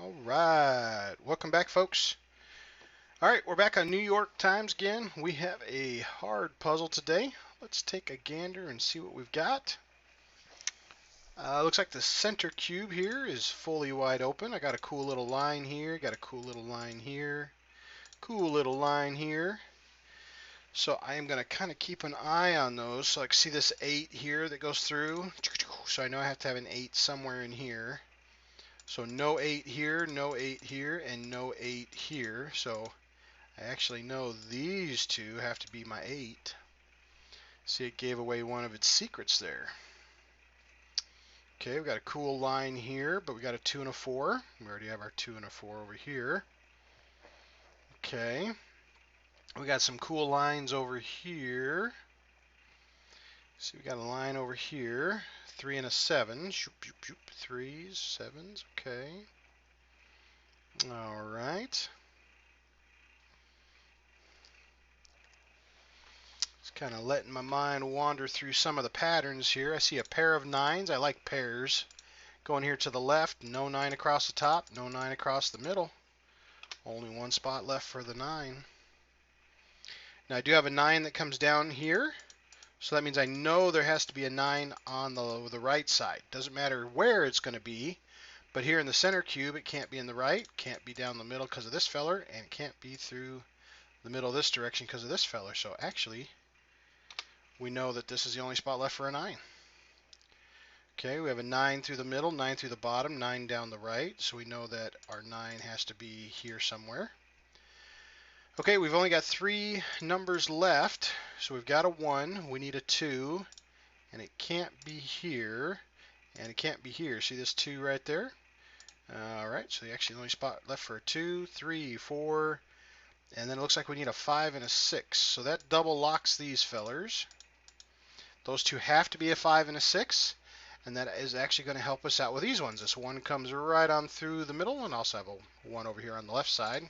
All right, welcome back, folks. All right, we're back on New York Times again. We have a hard puzzle today. Let's take a gander and see what we've got. Looks like the center cube here is fully wide open. I got a cool little line here, got a cool little line here, cool little line here. So I am going to kind of keep an eye on those. So I can see this 8 here that goes through. So I know I have to have an 8 somewhere in here. So no 8 here, no 8 here, and no 8 here. So I actually know these two have to be my 8. See, it gave away one of its secrets there. Okay, we've got a cool line here, but we got a 2 and a 4. We already have our 2 and a 4 over here. Okay, we got some cool lines over here. See, we got a line over here, 3 and a 7. Shoop, shoop, shoop. 3s, 7s, okay. All right. Just kind of letting my mind wander through some of the patterns here. I see a pair of 9s. I like pairs. Going here to the left, no 9 across the top, no 9 across the middle. Only one spot left for the 9. Now I do have a 9 that comes down here, so that means I know there has to be a 9 on the right side. Doesn't matter where it's going to be, but here in the center cube it can't be in the right, can't be down the middle because of this feller, and it can't be through the middle of this direction because of this feller. So actually, we know that this is the only spot left for a 9. Okay, we have a 9 through the middle, 9 through the bottom, 9 down the right, so we know that our 9 has to be here somewhere. Okay, we've only got 3 numbers left, so we've got a 1, we need a 2, and it can't be here, and it can't be here. See this 2 right there? Alright, so the actually only spot left for a 2, 3, 4, and then it looks like we need a 5 and a 6, so that double locks these fellers. Those two have to be a 5 and a 6. And that is actually going to help us out with these ones. This 1 comes right on through the middle, and also have a 1 over here on the left side.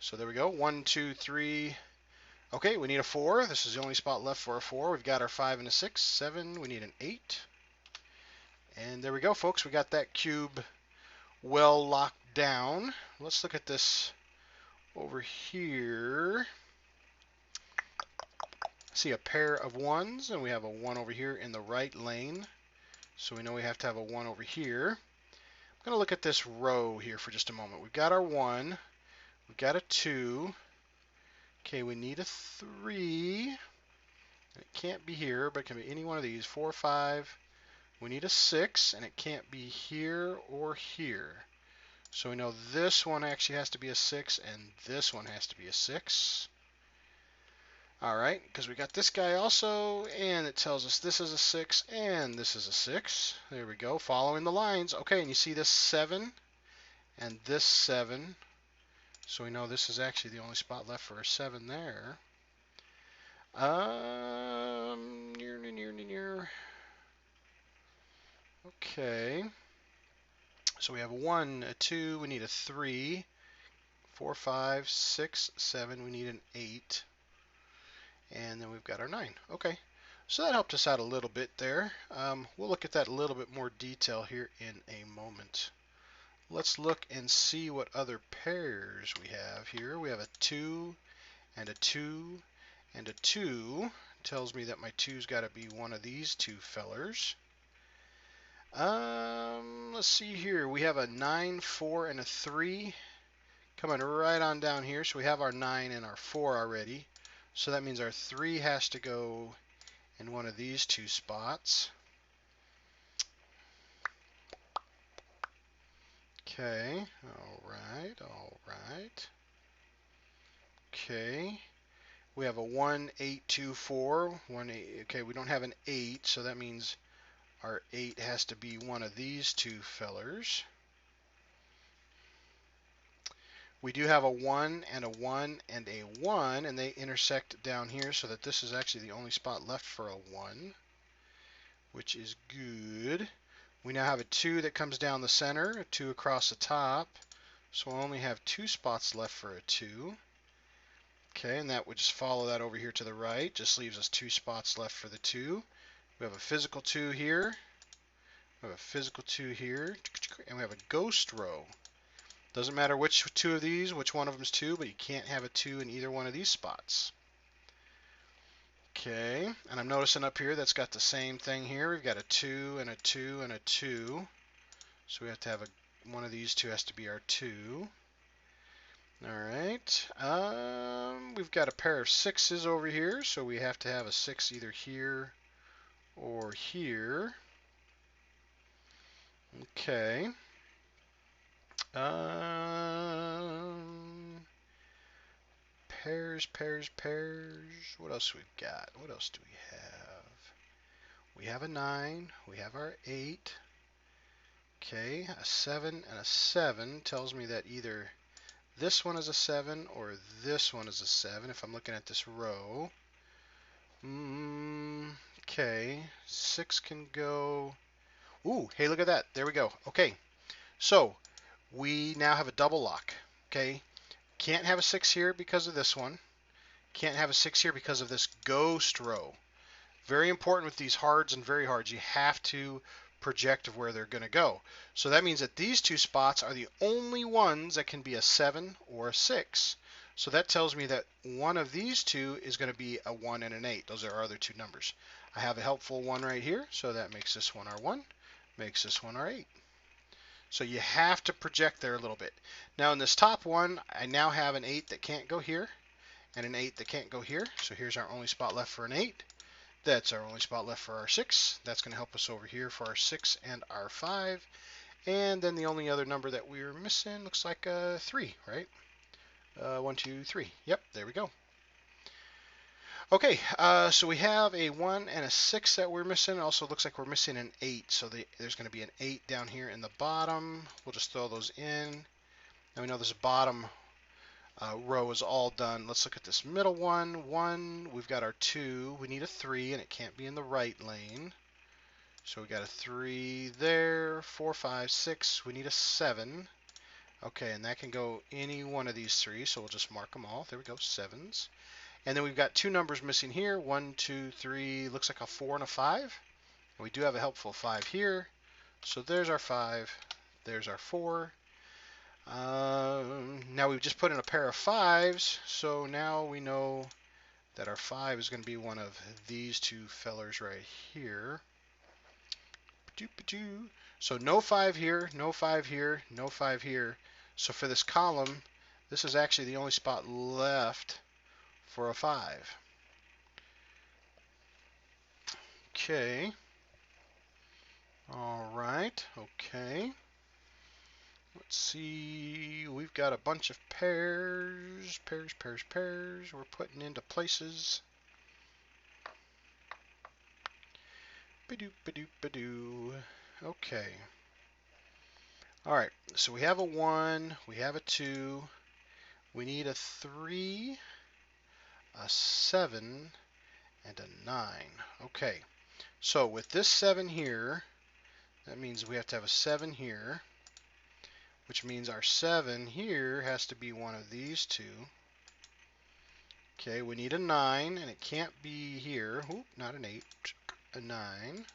So there we go. 1, 2, 3. Okay, we need a 4. This is the only spot left for a 4. We've got our 5 and a 6. 7. We need an 8. And there we go, folks. We got that cube well locked down. Let's look at this over here. See a pair of 1s, and we have a 1 over here in the right lane. So we know we have to have a 1 over here. I'm going to look at this row here for just a moment. We've got our 1. We've got a 2. Okay, we need a 3. It can't be here, but it can be any one of these. 4, 5. We need a 6, and it can't be here or here. So we know this one actually has to be a 6, and this one has to be a 6. Alright, because we got this guy also, and it tells us this is a 6, and this is a 6. There we go, following the lines. Okay, and you see this 7, and this 7. So we know this is actually the only spot left for a 7 there. Near. Okay. So we have a 1, a 2, we need a 3, 4, 5, 6, 7, we need an 8. And then we've got our 9. Okay. So that helped us out a little bit there. We'll look at that a little bit more detail here in a moment. Let's look and see what other pairs we have here. We have a 2 and a 2 and a 2. Tells me that my 2's got to be one of these two fellers. Let's see here. We have a 9, 4, and a 3 coming right on down here. So we have our 9 and our 4 already. So that means our 3 has to go in one of these two spots. Okay, all right. Okay, we have a 1, 8, 2, 4. 1, 8. Okay, we don't have an 8, so that means our 8 has to be one of these two fellers. We do have a 1 and a 1 and a 1, and they intersect down here, so that this is actually the only spot left for a 1, which is good. We now have a 2 that comes down the center, a 2 across the top, so we'll only have 2 spots left for a 2. Okay, and that would just follow that over here to the right, just leaves us 2 spots left for the 2. We have a physical 2 here, we have a physical 2 here, and we have a ghost row Doesn't matter which two of these, which one of them is 2, but you can't have a 2 in either one of these spots. Okay, and I'm noticing up here that's got the same thing here. We've got a 2 and a 2 and a 2. So we have to have one of these two has to be our 2. All right. We've got a pair of 6s over here, so we have to have a 6 either here or here. Okay. Pairs, pairs, pairs. What else we've got? What else do we have? We have a 9. We have our 8. Okay, a 7 and a 7 tells me that either this one is a 7 or this one is a 7 if I'm looking at this row. Okay, 6 can go. Ooh, hey, look at that. There we go. Okay, so we now have a double lock. Okay, can't have a 6 here because of this one. Can't have a 6 here because of this ghost row. Very important with these hards and very hards. You have to project of where they're going to go. So that means that these two spots are the only ones that can be a 7 or a 6. So that tells me that one of these two is going to be a 1 and an 8. Those are our other two numbers. I have a helpful 1 right here, so that makes this one our 1, makes this one our 8. So you have to project there a little bit. Now in this top one, I now have an 8 that can't go here, and an 8 that can't go here. So here's our only spot left for an 8. That's our only spot left for our 6. That's going to help us over here for our 6 and our 5. And then the only other number that we're missing looks like 3, right? 1, 2, 3. Yep, there we go. Okay, so we have a 1 and a 6 that we're missing. Also looks like we're missing an 8. So there's going to be an 8 down here in the bottom. We'll just throw those in. Now we know this bottom row is all done. Let's look at this middle one. 1, we've got our 2. We need a 3, and it can't be in the right lane. So we got a 3 there. 4, 5, 6. We need a 7. Okay, and that can go any one of these 3, so we'll just mark them all. There we go, 7s. And then we've got 2 numbers missing here. 1, 2, 3. Looks like a 4 and a 5. And we do have a helpful 5 here. So there's our 5. There's our 4. Now we've just put in a pair of 5s, so now we know that our 5 is going to be one of these two fellers right here. So no 5 here, no 5 here, no 5 here. So for this column, this is actually the only spot left for a 5. Okay. All right. Okay. Let's see, we've got a bunch of pairs, pairs, pairs, pairs. We're putting into places. Ba-doop, ba-doop, ba-doo. Okay. All right, so we have a 1, we have a 2, we need a 3, a 7, and a 9. Okay, so with this 7 here, that means we have to have a 7 here, which means our 7 here has to be one of these two. Okay, we need a 9, and it can't be here. Oop, not an 8. A 9.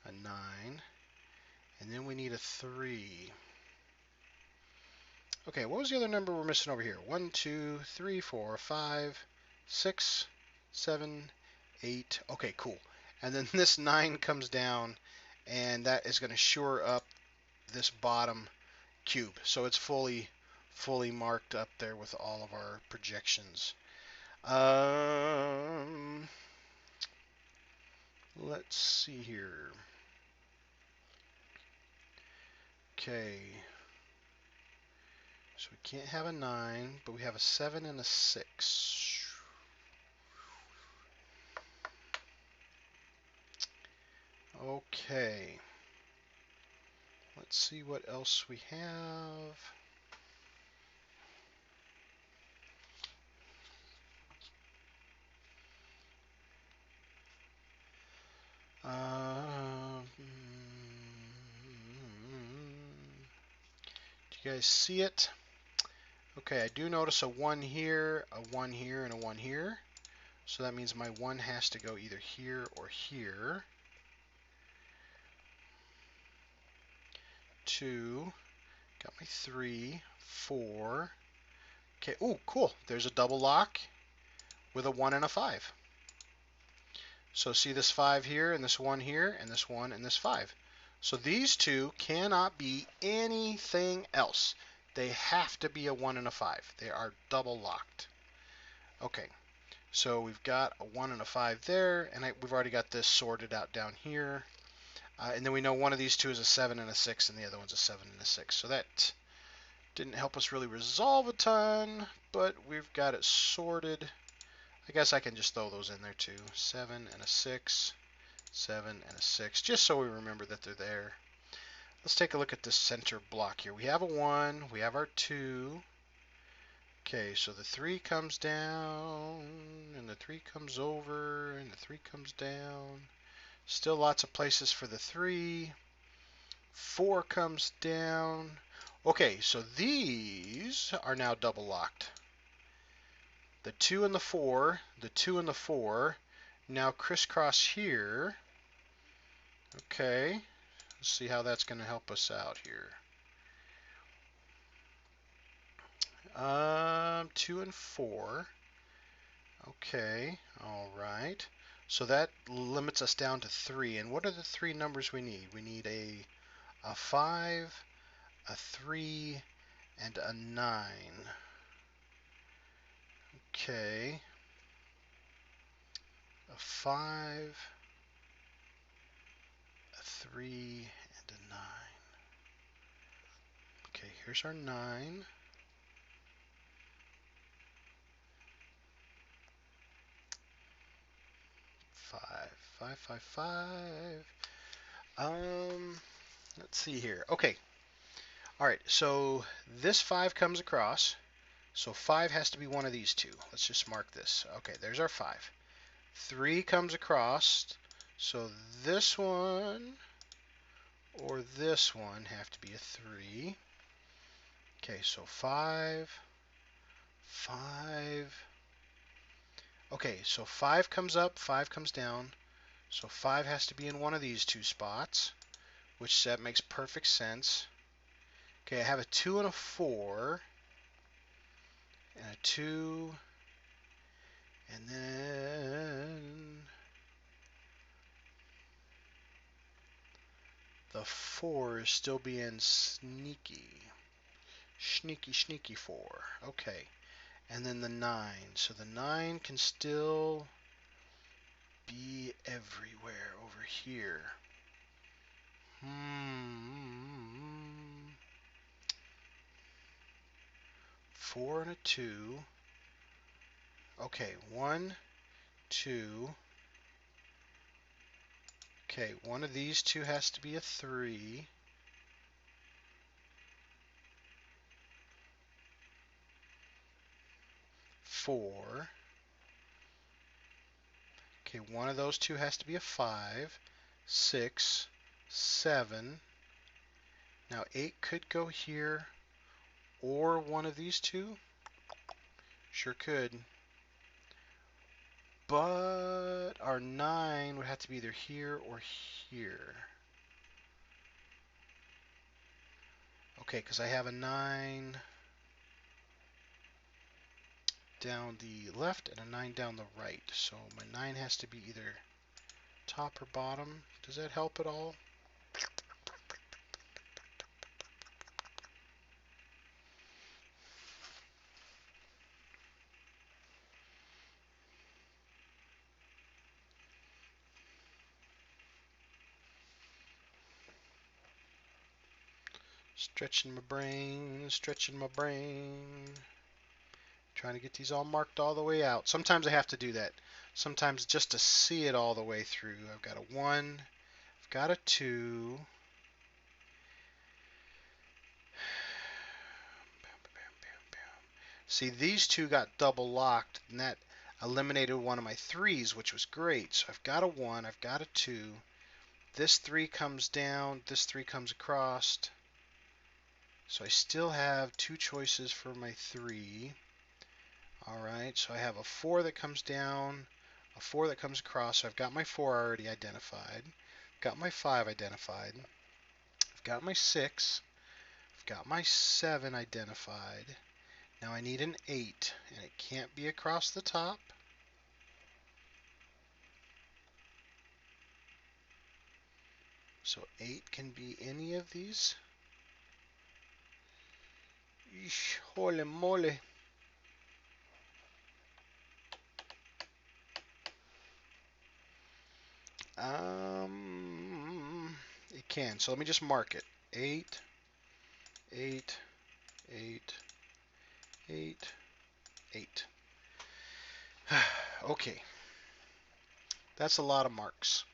A 9. And then we need a 3. Okay, what was the other number we're missing over here? 1, 2, 3, 4, 5, 6, 7, 8. Okay, cool. And then this 9 comes down, and that is going to shore up this bottom cube. So it's fully marked up there with all of our projections. Let's see here. Okay. So we can't have a 9, but we have a 7 and a 6. Okay. Let's see what else we have. Do you guys see it? Okay, I do notice a 1 here, a 1 here, and a 1 here. So that means my 1 has to go either here or here. 2. Got my 3, 4. Okay, ooh, cool. There's a double lock with a 1 and a 5. So see this 5 here, and this 1 here, and this 1 and this 5. So these two cannot be anything else. They have to be a 1 and a 5. They are double locked. Okay, so we've got a 1 and a 5 there, and we've already got this sorted out down here. And then we know one of these two is a 7 and a 6, and the other one's a 7 and a 6. So that didn't help us really resolve a ton, but we've got it sorted. I guess I can just throw those in there too. 7 and a 6, 7 and a 6, just so we remember that they're there. Let's take a look at this center block here. We have a 1, we have our 2. Okay, so the 3 comes down, and the 3 comes over, and the 3 comes down. Still lots of places for the 3. 4 comes down. Okay, so these are now double locked. The 2 and the 4, the 2 and the 4, now crisscross here. Okay, let's see how that's going to help us out here. 2 and 4. Okay, all right. So that limits us down to 3. And what are the 3 numbers we need? We need a 5, a 3, and a 9. Okay. A 5, a 3, and a 9. Okay, here's our 9. 5, 5, 5, 5. Let's see here. Okay. All right, so this 5 comes across. So 5 has to be one of these two. Let's just mark this. Okay, there's our 5. 3 comes across. So this one or this one have to be a 3. Okay, so 5, 5. Okay, so 5 comes up, 5 comes down. So 5 has to be in one of these two spots, which that makes perfect sense. Okay, I have a 2 and a 4, and a 2, and then the 4 is still being sneaky. Sneaky, sneaky 4. Okay, and then the 9. So the 9 can still be everywhere over here. 4 and a 2. Okay, 1, 2. Okay, one of these two has to be a 3. 4. Okay, one of those two has to be a 5. 6, 7. Now 8 could go here, or one of these two. Sure could. But our 9 would have to be either here or here. Okay, because I have a 9 down the left and a 9 down the right. So my 9 has to be either top or bottom. Does that help at all? Stretching my brain, stretching my brain. Trying to get these all marked all the way out. Sometimes I have to do that. Sometimes just to see it all the way through. I've got a 1, I've got a 2. See, these two got double locked, and that eliminated one of my 3s, which was great. So I've got a 1, I've got a 2. This 3 comes down, this 3 comes across. So I still have 2 choices for my 3. Alright, so I have a 4 that comes down, a 4 that comes across. So I've got my 4 already identified. Got my 5 identified. I've got my 6. got my 7 identified. Now I need an 8, and it can't be across the top. So 8 can be any of these. Eesh, holy moly. It can. So let me just mark it. 8, 8, 8, 8, 8. Okay. That's a lot of marks.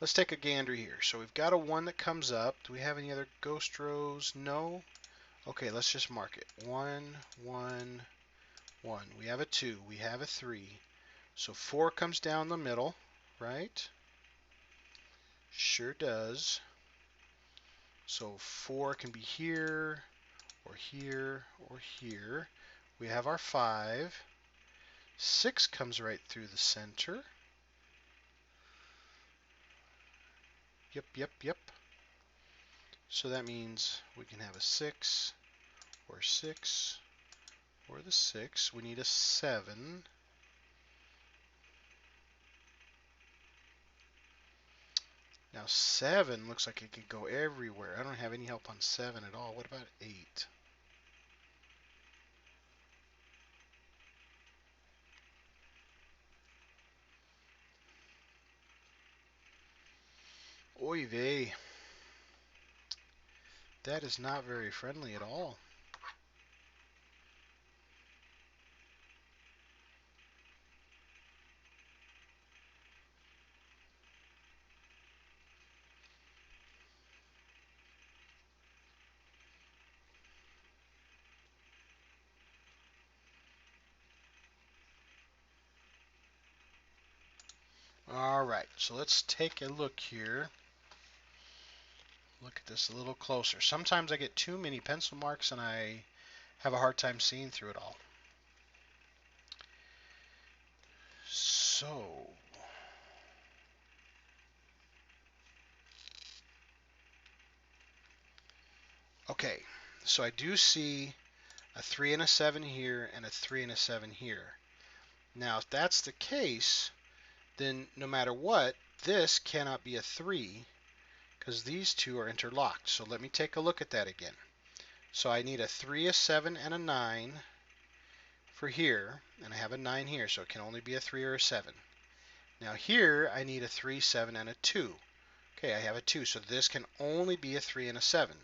Let's take a gander here. So we've got a 1 that comes up. Do we have any other ghost rows? No. Okay, let's just mark it. 1, 1, 1. We have a 2. We have a 3. So 4 comes down the middle, right? Sure does. So 4 can be here, or here, or here. We have our 5. 6 comes right through the center. Yep, yep, yep. So that means we can have a 6, or 6, or the 6. We need a 7. Now 7 looks like it could go everywhere. I don't have any help on 7 at all. What about 8? Oy vey. That is not very friendly at all. Alright, so let's take a look here. Look at this a little closer. Sometimes I get too many pencil marks and I have a hard time seeing through it all. So, okay, so I do see a 3 and a 7 here and a 3 and a 7 here. Now, if that's the case, then no matter what, this cannot be a 3 because these two are interlocked. So let me take a look at that again. So I need a 3, a 7, and a 9 for here, and I have a 9 here, so it can only be a 3 or a 7. Now here, I need a 3, 7, and a 2. Okay, I have a 2, so this can only be a 3 and a 7.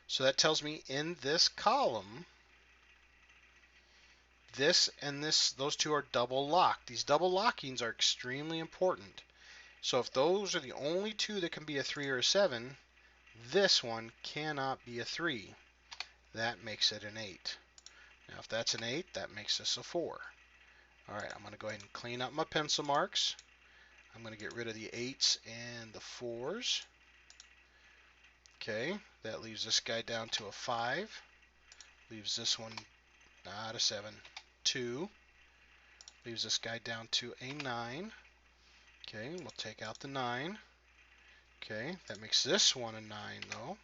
So that tells me in this column, this and this, those two are double locked. These double lockings are extremely important. So if those are the only two that can be a 3 or a 7, this one cannot be a 3. That makes it an 8. Now if that's an 8, that makes this a 4. Alright, I'm going to go ahead and clean up my pencil marks. I'm going to get rid of the 8s and the 4s. Okay, that leaves this guy down to a 5. Leaves this one, not a 7, 2. Leaves this guy down to a 9. Okay, we'll take out the 9. Okay, that makes this one a 9 though.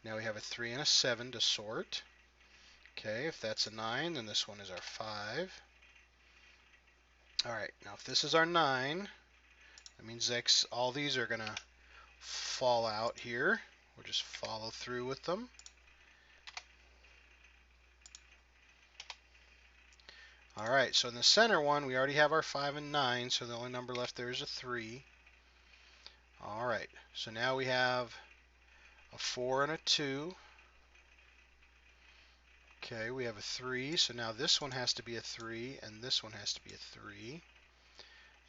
Now we have a 3 and a 7 to sort. Okay, if that's a 9, then this one is our 5. Alright, now if this is our 9, that means all these are going to fall out here. We'll just follow through with them. Alright, so in the center one, we already have our 5 and 9, so the only number left there is a 3. Alright, so now we have a 4 and a 2. Okay, we have a 3, so now this one has to be a 3, and this one has to be a 3.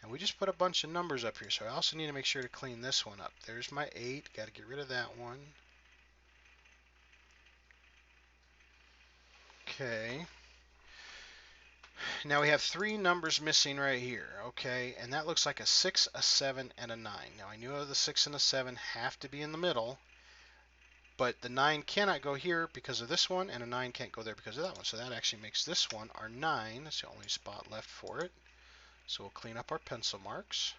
And we just put a bunch of numbers up here, so I also need to make sure to clean this one up. There's my 8, got to get rid of that one. Okay. Now we have 3 numbers missing right here, okay, and that looks like a 6, a 7, and a 9. Now I knew the 6 and the 7 have to be in the middle, but the 9 cannot go here because of this one, and a 9 can't go there because of that one. So that actually makes this one our 9. That's the only spot left for it. So we'll clean up our pencil marks.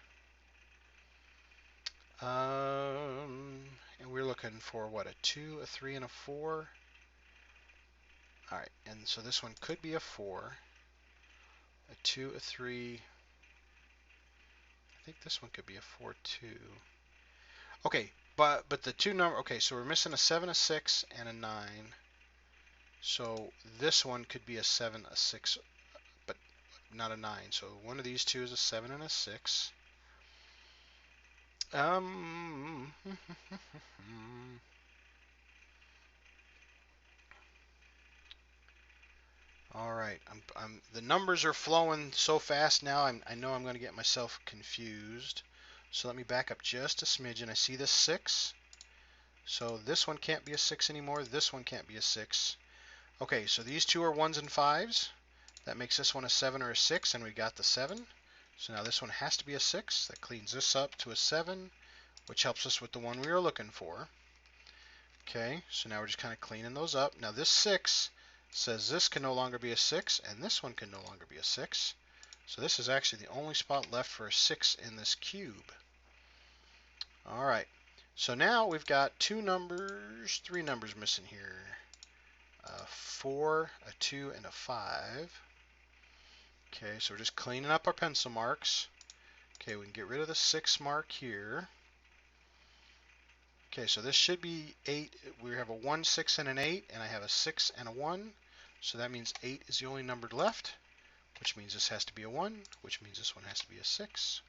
and we're looking for what, a 2, a 3, and a 4. All right, and so this one could be a 4, a 2, a 3. I think this one could be a 4, 2. Okay, but the two number. Okay, so we're missing a 7, a 6, and a 9. So this one could be a 7, a 6, but not a 9. So one of these two is a 7 and a 6. All right, the numbers are flowing so fast now. I know I'm going to get myself confused. So let me back up just a smidgen. I see this 6. So this one can't be a 6 anymore. This one can't be a 6. Okay, so these two are 1s and 5s. That makes this one a 7 or a 6, and we got the 7. So now this one has to be a 6. That cleans this up to a 7, which helps us with the one we were looking for. Okay, so now we're just kind of cleaning those up. Now this 6 says this can no longer be a 6, and this one can no longer be a 6. So this is actually the only spot left for a 6 in this cube. All right, so now we've got 3 numbers missing here. A 4, a 2, and a 5. Okay, so we're just cleaning up our pencil marks. Okay, we can get rid of the 6 mark here. Okay, so this should be 8. We have a 1, 6, and an 8, and I have a 6 and a 1. So that means 8 is the only number left, which means this has to be a 1, which means this one has to be a 6.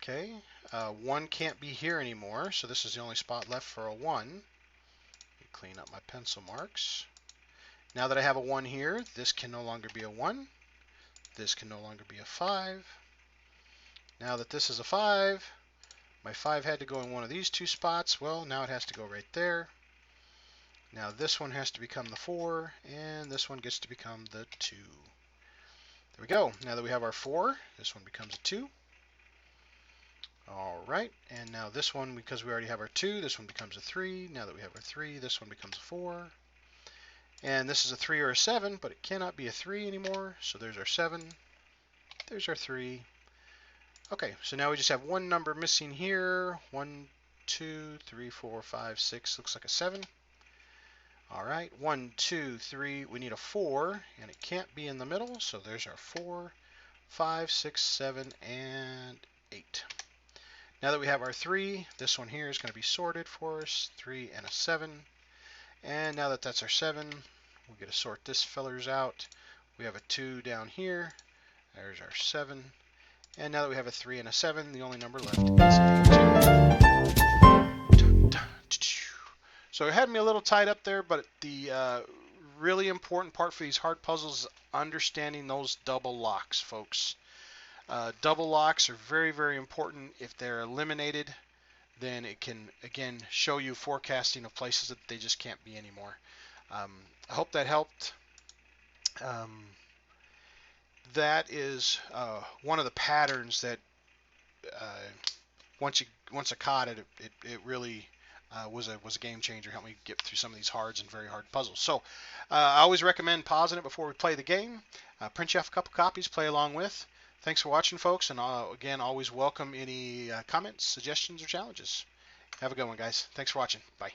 Okay, 1 can't be here anymore, so this is the only spot left for a 1. Clean up my pencil marks. Now that I have a 1 here, this can no longer be a 1. This can no longer be a 5. Now that this is a 5, my 5 had to go in one of these two spots. Well, now it has to go right there. Now this one has to become the 4, and this one gets to become the 2. There we go. Now that we have our 4, this one becomes a 2. All right, and now this one, because we already have our 2, this one becomes a 3. Now that we have our 3, this one becomes a 4. And this is a 3 or a 7, but it cannot be a 3 anymore. So there's our 7. There's our 3. Okay, so now we just have one number missing here. 1, 2, 3, 4, 5, 6. Looks like a 7. All right, 1, 2, 3. We need a 4, and it can't be in the middle. So there's our 4, 5, 6, 7, and 8. Now that we have our 3, this one here is going to be sorted for us. 3 and a 7. And now that that's our 7, we're going to sort this fellers out. We have a 2 down here. There's our 7. And now that we have a 3 and a 7, the only number left is 8. So it had me a little tied up there, but the really important part for these hard puzzles is understanding those double locks, folks. Double locks are very, very important. If they're eliminated, then it can, again, show you forecasting of places that they just can't be anymore. I hope that helped. That is one of the patterns that once I caught it, it really was a game changer. Helped me get through some of these hards and very hard puzzles. So I always recommend pausing it before we play the game. Print you off a couple copies, play along with. Thanks for watching, folks, and again, always welcome any comments, suggestions, or challenges. Have a good one, guys. Thanks for watching. Bye.